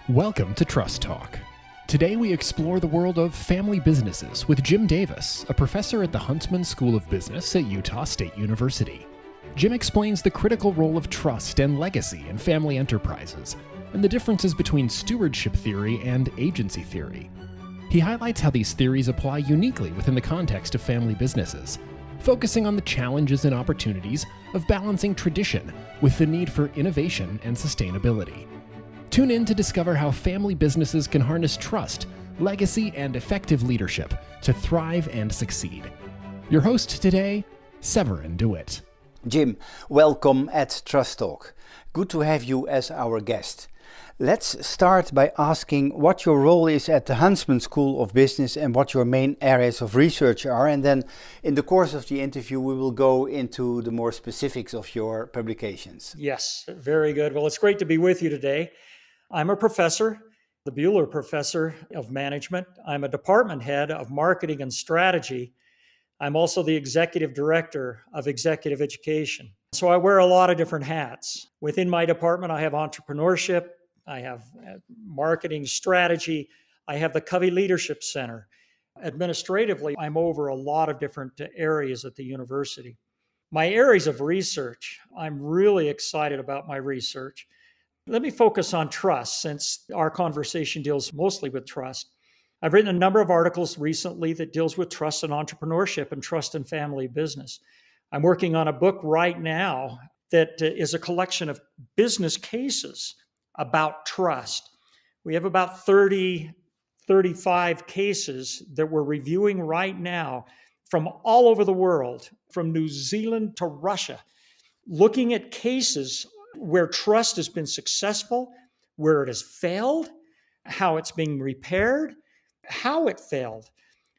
Welcome to Trust Talk. Today we explore the world of family businesses with Jim Davis, a professor at the Huntsman School of Business at Utah State University. Jim explains the critical role of trust and legacy in family enterprises, and the differences between stewardship theory and agency theory. He highlights how these theories apply uniquely within the context of family businesses, focusing on the challenges and opportunities of balancing tradition with the need for innovation and sustainability. Tune in to discover how family businesses can harness trust, legacy, and effective leadership to thrive and succeed. Your host today, Severin DeWitt. Jim, welcome at Trust Talk. Good to have you as our guest. Let's start by asking what your role is at the Huntsman School of Business and what your main areas of research are. And then in the course of the interview, we will go into the more specifics of your publications. Yes, very good. Well, it's great to be with you today. I'm a professor, the Buehler Professor of Management. I'm a department head of marketing and strategy. I'm also the executive director of executive education. So I wear a lot of different hats. Within my department, I have entrepreneurship, I have marketing strategy, I have the Covey Leadership Center. Administratively, I'm over a lot of different areas at the university. My areas of research, I'm really excited about my research. Let me focus on trust, since our conversation deals mostly with trust. I've written a number of articles recently that deals with trust and entrepreneurship and trust in family business. I'm working on a book right now that is a collection of business cases about trust. We have about 35 cases that we're reviewing right now from all over the world, from New Zealand to Russia, looking at cases where trust has been successful, where it has failed, how it's being repaired, how it failed.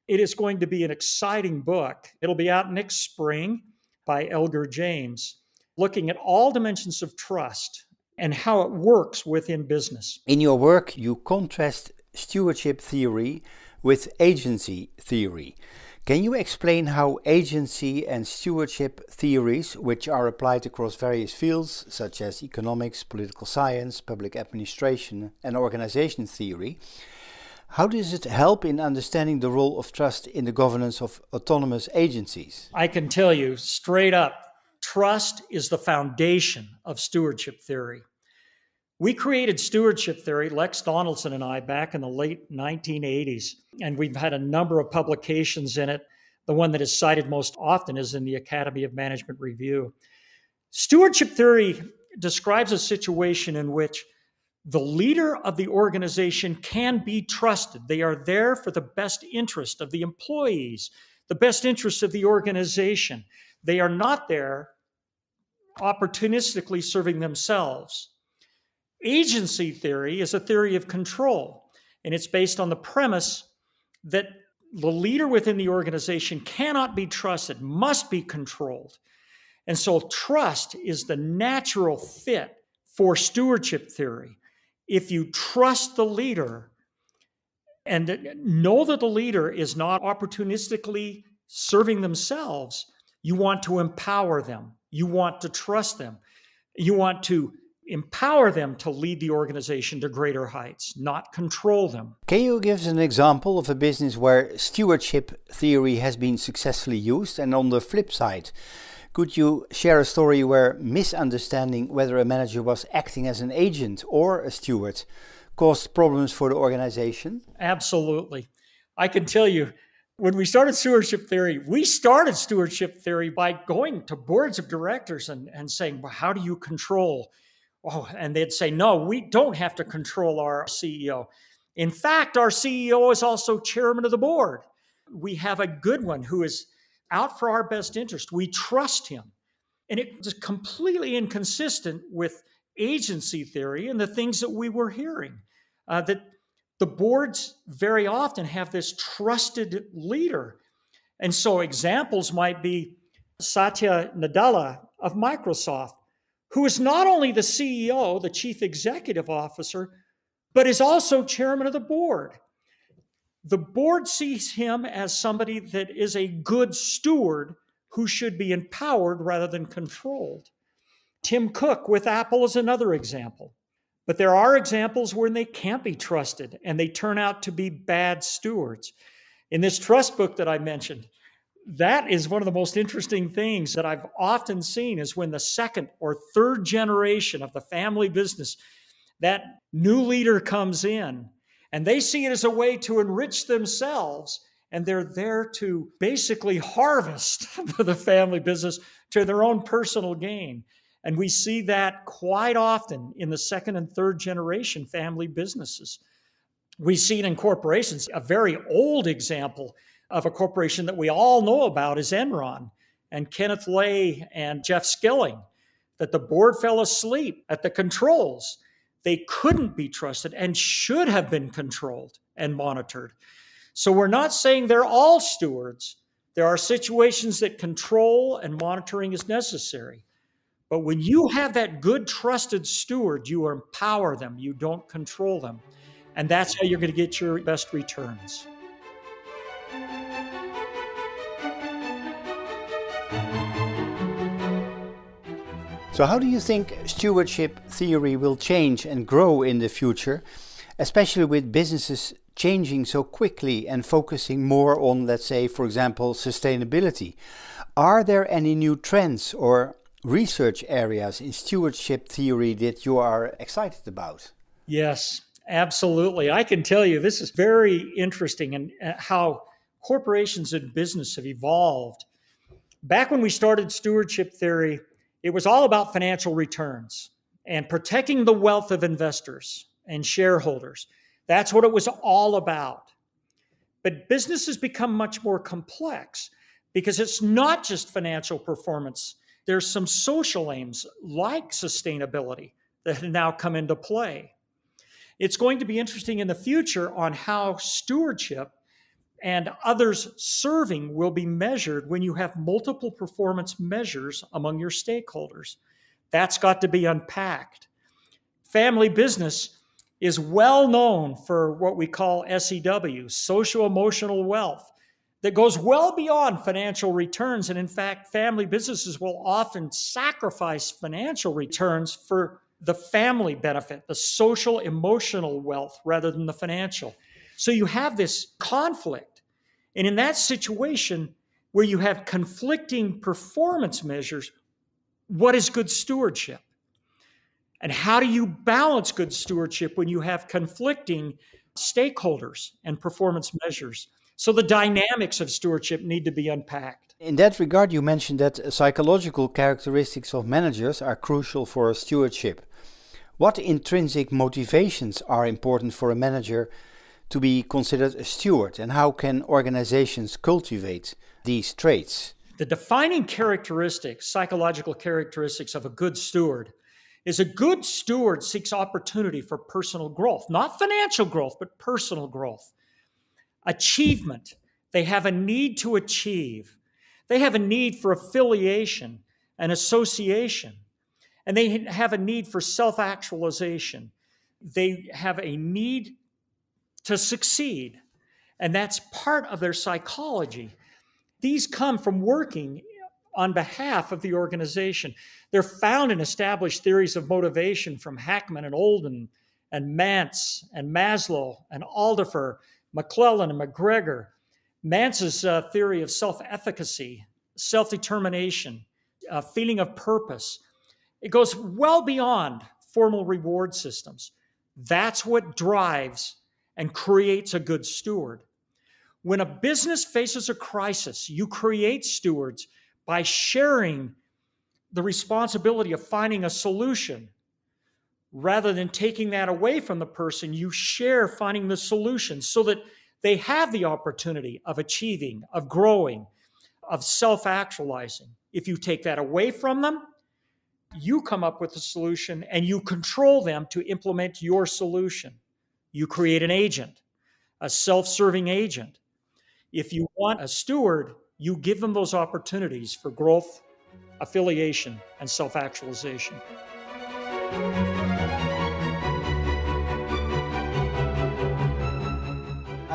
It is going to be an exciting book. It'll be out next spring by Elgar James, looking at all dimensions of trust and how it works within business. In your work, you contrast stewardship theory with agency theory. Can you explain how agency and stewardship theories, which are applied across various fields such as economics, political science, public administration, and organization theory, how does it help in understanding the role of trust in the governance of autonomous agencies? I can tell you straight up, trust is the foundation of stewardship theory. We created stewardship theory, Lex Donaldson and I, back in the late 1980s, and we've had a number of publications in it. The one that is cited most often is in the Academy of Management Review. Stewardship theory describes a situation in which the leader of the organization can be trusted. They are there for the best interest of the employees, the best interest of the organization. They are not there opportunistically serving themselves. Agency theory is a theory of control, and it's based on the premise that the leader within the organization cannot be trusted, must be controlled. And so trust is the natural fit for stewardship theory. If you trust the leader and know that the leader is not opportunistically serving themselves, you want to empower them. You want to trust them. You want to empower them to lead the organization to greater heights, not control them. Can you give us an example of a business where stewardship theory has been successfully used? And on the flip side, could you share a story where misunderstanding whether a manager was acting as an agent or a steward caused problems for the organization? Absolutely. I can tell you, when we started stewardship theory by going to boards of directors and saying, well, how do you control? Oh, and they'd say, no, we don't have to control our CEO. In fact, our CEO is also chairman of the board. We have a good one who is out for our best interest. We trust him. And it was completely inconsistent with agency theory and the things that we were hearing, that the boards very often have this trusted leader. And so examples might be Satya Nadella of Microsoft, who is not only the CEO, the chief executive officer, but is also chairman of the board. The board sees him as somebody that is a good steward who should be empowered rather than controlled. Tim Cook with Apple is another example. But there are examples where they can't be trusted and they turn out to be bad stewards. In this trust book that I mentioned, that is one of the most interesting things that I've often seen is when the second or third generation of the family business, that new leader comes in and they see it as a way to enrich themselves, and they're there to basically harvest the family business to their own personal gain. And we see that quite often in the second and third generation family businesses. We see it in corporations. A very old example of a corporation that we all know about is Enron and Kenneth Lay and Jeff Skilling, that the board fell asleep at the controls. They couldn't be trusted and should have been controlled and monitored. So we're not saying they're all stewards. There are situations that control and monitoring is necessary. But when you have that good, trusted steward, you empower them, you don't control them. And that's how you're going to get your best returns. So how do you think stewardship theory will change and grow in the future, especially with businesses changing so quickly and focusing more on, let's say, for example, sustainability? Are there any new trends or research areas in stewardship theory that you are excited about? Yes, absolutely. I can tell you this is very interesting and how corporations and business have evolved. Back when we started stewardship theory, it was all about financial returns and protecting the wealth of investors and shareholders. That's what it was all about. But business has become much more complex because it's not just financial performance. There's some social aims like sustainability that have now come into play. It's going to be interesting in the future on how stewardship and others serving will be measured when you have multiple performance measures among your stakeholders. That's got to be unpacked. Family business is well known for what we call SEW, social-emotional wealth, that goes well beyond financial returns. And in fact, family businesses will often sacrifice financial returns for the family benefit, the social emotional wealth rather than the financial. So you have this conflict. And in that situation where you have conflicting performance measures, what is good stewardship? And how do you balance good stewardship when you have conflicting stakeholders and performance measures? So the dynamics of stewardship need to be unpacked. In that regard, you mentioned that psychological characteristics of managers are crucial for stewardship. What intrinsic motivations are important for a manager to be considered a steward, and how can organizations cultivate these traits? The defining characteristics, psychological characteristics of a good steward is a good steward seeks opportunity for personal growth, not financial growth, but personal growth. Achievement. They have a need to achieve. They have a need for affiliation and association. And they have a need for self-actualization. They have a need to succeed. And that's part of their psychology. These come from working on behalf of the organization. They're found in established theories of motivation from Hackman and Olden and Mance and Maslow and Alderfer, McClellan and McGregor. Mance's theory of self-efficacy, self-determination, a feeling of purpose. It goes well beyond formal reward systems. That's what drives and creates a good steward. When a business faces a crisis, you create stewards by sharing the responsibility of finding a solution. Rather than taking that away from the person, you share finding the solution so that they have the opportunity of achieving, of growing, of self-actualizing. If you take that away from them, you come up with a solution and you control them to implement your solution. You create an agent, a self-serving agent. If you want a steward, you give them those opportunities for growth, affiliation, and self-actualization.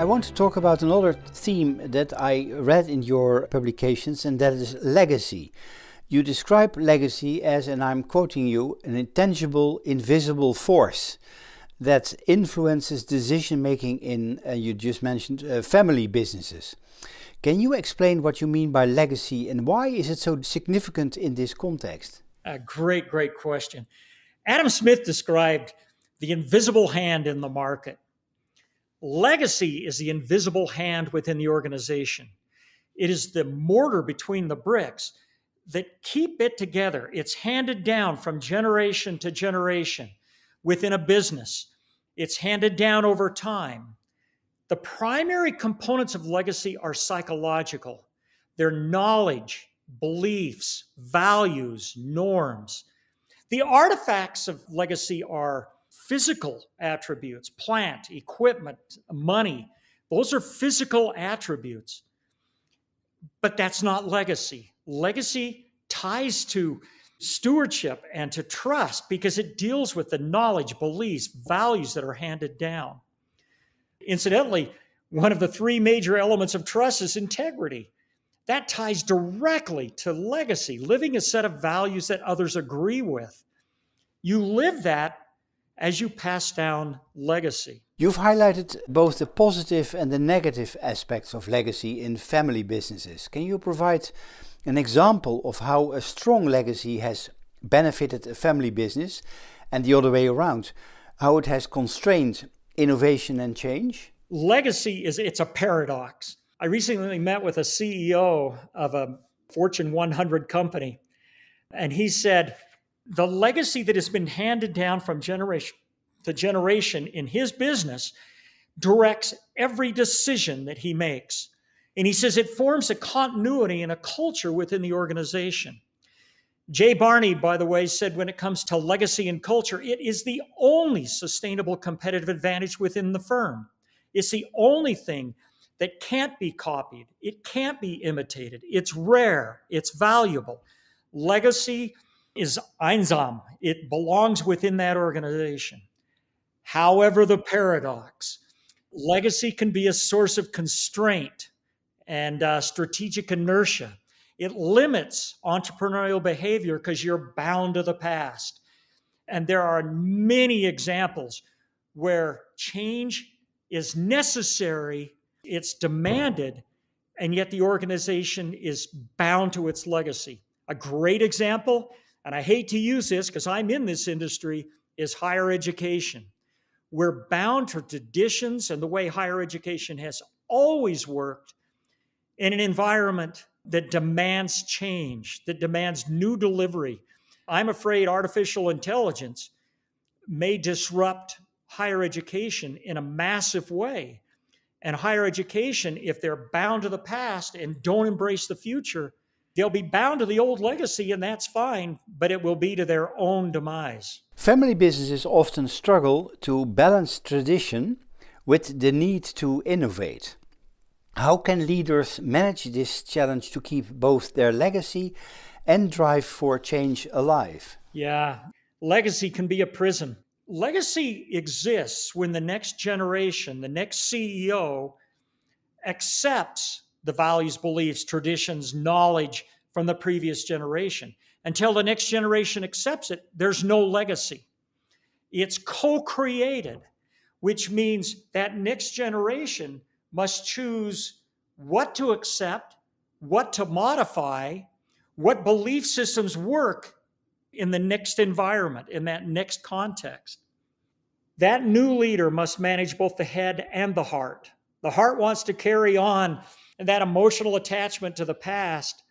I want to talk about another theme that I read in your publications, and that is legacy. You describe legacy as, and I'm quoting you, an intangible, invisible force that influences decision making in, you just mentioned, family businesses. Can you explain what you mean by legacy and why is it so significant in this context? A great question. Adam Smith described the invisible hand in the market. Legacy is the invisible hand within the organization. It is the mortar between the bricks that keep it together. It's handed down from generation to generation within a business. It's handed down over time. The primary components of legacy are psychological. They're knowledge, beliefs, values, norms. The artifacts of legacy are physical attributes, plant, equipment, money. Those are physical attributes. But that's not legacy. Legacy ties to stewardship and to trust because it deals with the knowledge, beliefs, values that are handed down. Incidentally, one of the three major elements of trust is integrity. That ties directly to legacy, living a set of values that others agree with. You live that as you pass down legacy. You've highlighted both the positive and the negative aspects of legacy in family businesses. Can you provide an example of how a strong legacy has benefited a family business and the other way around, how it has constrained innovation and change? Legacy it's a paradox. I recently met with a CEO of a Fortune 100 company, and he said, the legacy that has been handed down from generation to generation in his business directs every decision that he makes. And he says it forms a continuity and a culture within the organization. Jay Barney, by the way, said when it comes to legacy and culture, it is the only sustainable competitive advantage within the firm. It's the only thing that can't be copied. It can't be imitated. It's rare. It's valuable. Legacy is einsam. It belongs within that organization. However, the paradox, legacy can be a source of constraint and strategic inertia. It limits entrepreneurial behavior because you're bound to the past. And there are many examples where change is necessary, it's demanded, and yet the organization is bound to its legacy. A great example, and I hate to use this because I'm in this industry, is higher education. We're bound to traditions and the way higher education has always worked in an environment that demands change, that demands new delivery. I'm afraid artificial intelligence may disrupt higher education in a massive way. And higher education, if they're bound to the past and don't embrace the future, they'll be bound to the old legacy, and that's fine, but it will be to their own demise. Family businesses often struggle to balance tradition with the need to innovate. How can leaders manage this challenge to keep both their legacy and drive for change alive? Yeah, legacy can be a prison. Legacy exists when the next generation, the next CEO, accepts the values, beliefs, traditions, knowledge from the previous generation. Until the next generation accepts it, there's no legacy. It's co-created, which means that next generation must choose what to accept, what to modify, what belief systems work in the next environment, in that next context. That new leader must manage both the head and the heart. The heart wants to carry on that emotional attachment to the past,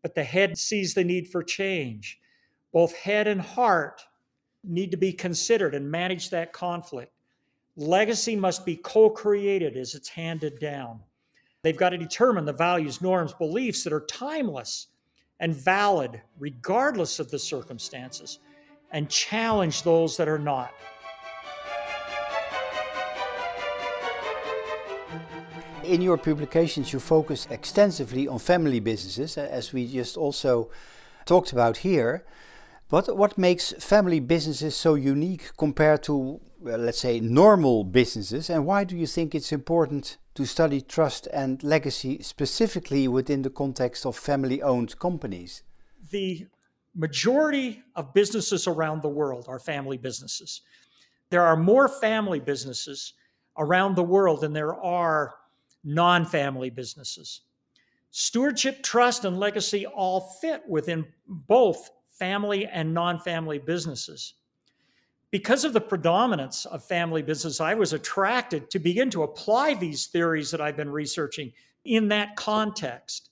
but the head sees the need for change. Both head and heart need to be considered and manage that conflict. Legacy must be co-created as it's handed down. They've got to determine the values, norms, beliefs that are timeless and valid regardless of the circumstances, and challenge those that are not. In your publications, you focus extensively on family businesses, as we just also talked about here. What makes family businesses so unique compared to well, let's say, normal businesses? And why do you think it's important to study trust and legacy specifically within the context of family-owned companies? The majority of businesses around the world are family businesses. There are more family businesses around the world than there are non-family businesses. Stewardship, trust, and legacy all fit within both family and non-family businesses. Because of the predominance of family business, I was attracted to begin to apply these theories that I've been researching in that context.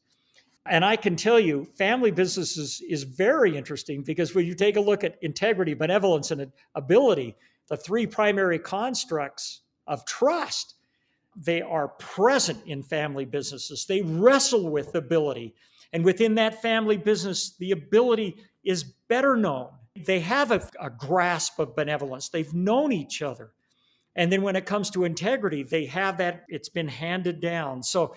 And I can tell you, family business is very interesting because when you take a look at integrity, benevolence, and ability, the three primary constructs of trust, they are present in family businesses. They wrestle with ability. And within that family business, the ability is better known. They have a grasp of benevolence. They've known each other. And then when it comes to integrity, they have that, it's been handed down. So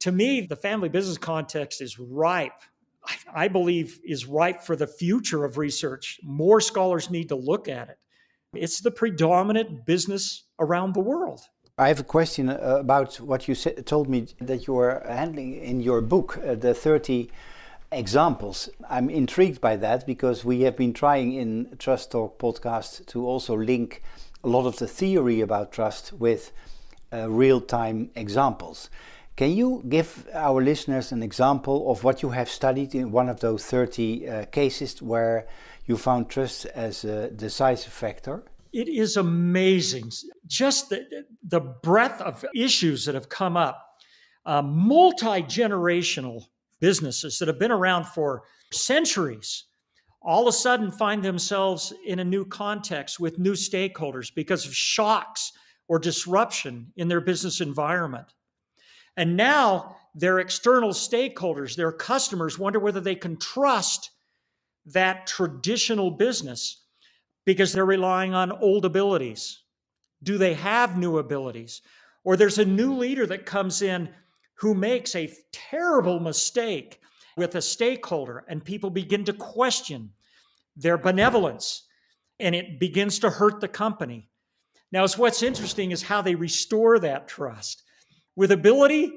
to me, the family business context is ripe. I believe is ripe for the future of research. More scholars need to look at it. It's the predominant business around the world. I have a question about what you told me that you are handling in your book, the 30 examples. I'm intrigued by that because we have been trying in Trust Talk podcast to also link a lot of the theory about trust with real-time examples. Can you give our listeners an example of what you have studied in one of those 30 cases where you found trust as a decisive factor? It is amazing, just the breadth of issues that have come up. Multi-generational businesses that have been around for centuries all of a sudden find themselves in a new context with new stakeholders because of shocks or disruption in their business environment. And now their external stakeholders, their customers, wonder whether they can trust that traditional business because they're relying on old abilities. Do they have new abilities? Or there's a new leader that comes in who makes a terrible mistake with a stakeholder, and people begin to question their benevolence, and it begins to hurt the company. Now, what's interesting is how they restore that trust. With ability,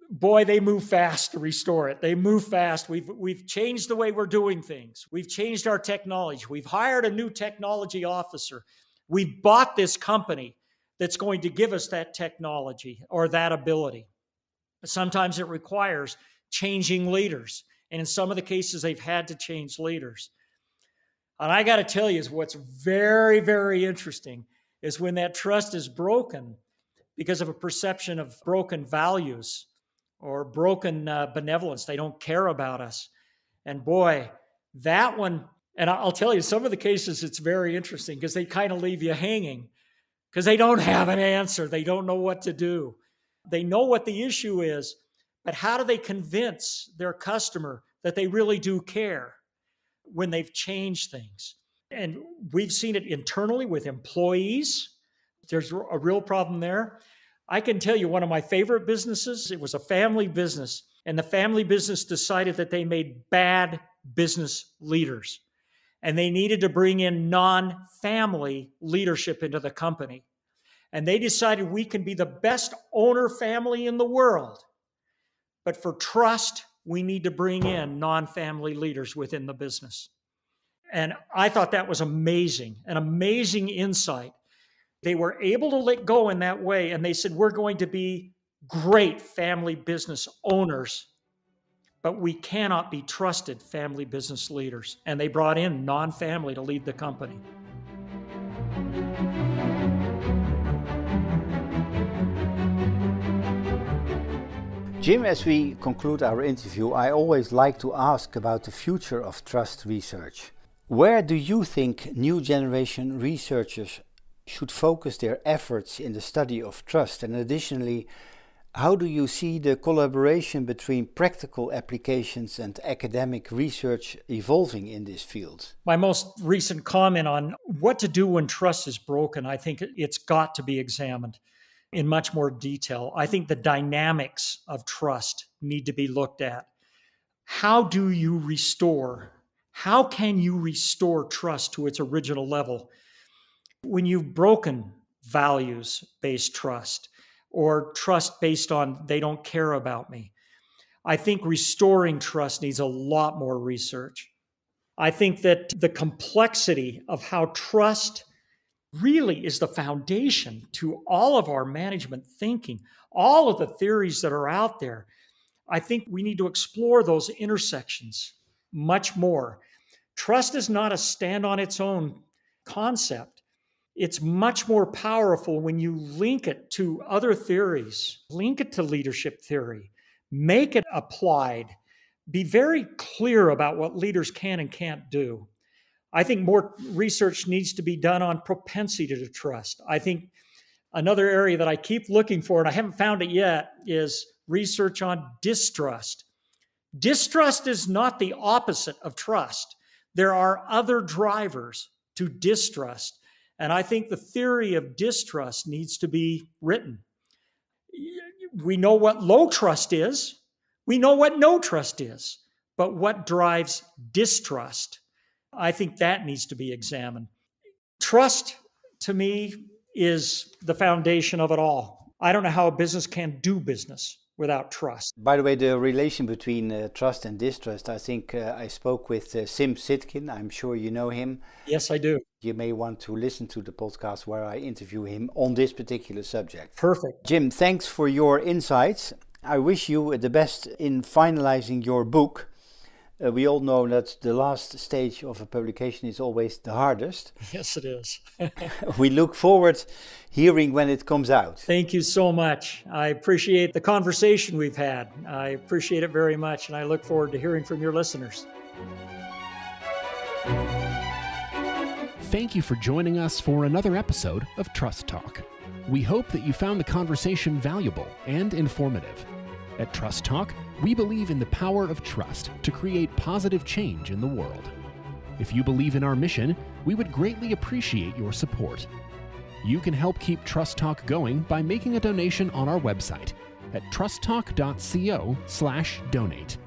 boy, they move fast to restore it. They move fast. We've changed the way we're doing things. We've changed our technology. We've hired a new technology officer. We've bought this company that's going to give us that technology or that ability. Sometimes it requires changing leaders. And in some of the cases, they've had to change leaders. And I got to tell you, is what's very, very interesting is when that trust is broken because of a perception of broken values or broken benevolence. They don't care about us. And boy, that one, and I'll tell you, some of the cases, it's very interesting because they kind of leave you hanging because they don't have an answer. They don't know what to do. They know what the issue is, but how do they convince their customer that they really do care when they've changed things? And we've seen it internally with employees. There's a real problem there. I can tell you one of my favorite businesses, it was a family business, and the family business decided that they made bad business leaders, and they needed to bring in non-family leadership into the company. And they decided we can be the best owner family in the world, but for trust, we need to bring in non-family leaders within the business. And I thought that was amazing, an amazing insight. They were able to let go in that way, and they said, we're going to be great family business owners, but we cannot be trusted family business leaders. And they brought in non-family to lead the company. Jim, as we conclude our interview, I always like to ask about the future of trust research. Where do you think new generation researchers should focus their efforts in the study of trust? And additionally, how do you see the collaboration between practical applications and academic research evolving in this field? My most recent comment on what to do when trust is broken, I think it's got to be examined in much more detail. I think the dynamics of trust need to be looked at. How do you restore? How can you restore trust to its original level? When you've broken values-based trust or trust based on they don't care about me, I think restoring trust needs a lot more research. I think that the complexity of how trust really is the foundation to all of our management thinking, all of the theories that are out there. I think we need to explore those intersections much more. Trust is not a stand on its own concept. It's much more powerful when you link it to other theories, link it to leadership theory, make it applied, be very clear about what leaders can and can't do. I think more research needs to be done on propensity to trust. I think another area that I keep looking for, and I haven't found it yet, is research on distrust. Distrust is not the opposite of trust. There are other drivers to distrust. And I think the theory of distrust needs to be written. We know what low trust is. We know what no trust is. But what drives distrust? I think that needs to be examined. Trust, to me, is the foundation of it all. I don't know how a business can do business without trust. By the way, the relation between trust and distrust, I think I spoke with Sim Sitkin. I'm sure you know him. Yes, I do. You may want to listen to the podcast where I interview him on this particular subject. Perfect. Jim, thanks for your insights. I wish you the best in finalizing your book. We all know that the last stage of a publication is always the hardest. Yes, it is. We look forward hearing when it comes out. Thank you so much. I appreciate the conversation we've had. I appreciate it very much, and I look forward to hearing from your listeners. Thank you for joining us for another episode of Trust Talk. We hope that you found the conversation valuable and informative. At Trust Talk, we believe in the power of trust to create positive change in the world. If you believe in our mission, we would greatly appreciate your support. You can help keep Trust Talk going by making a donation on our website at trusttalk.co/donate.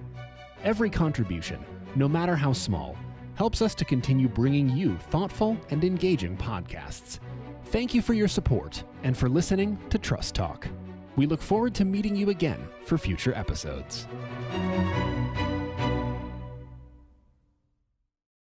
Every contribution, no matter how small, helps us to continue bringing you thoughtful and engaging podcasts. Thank you for your support and for listening to Trust Talk. We look forward to meeting you again for future episodes.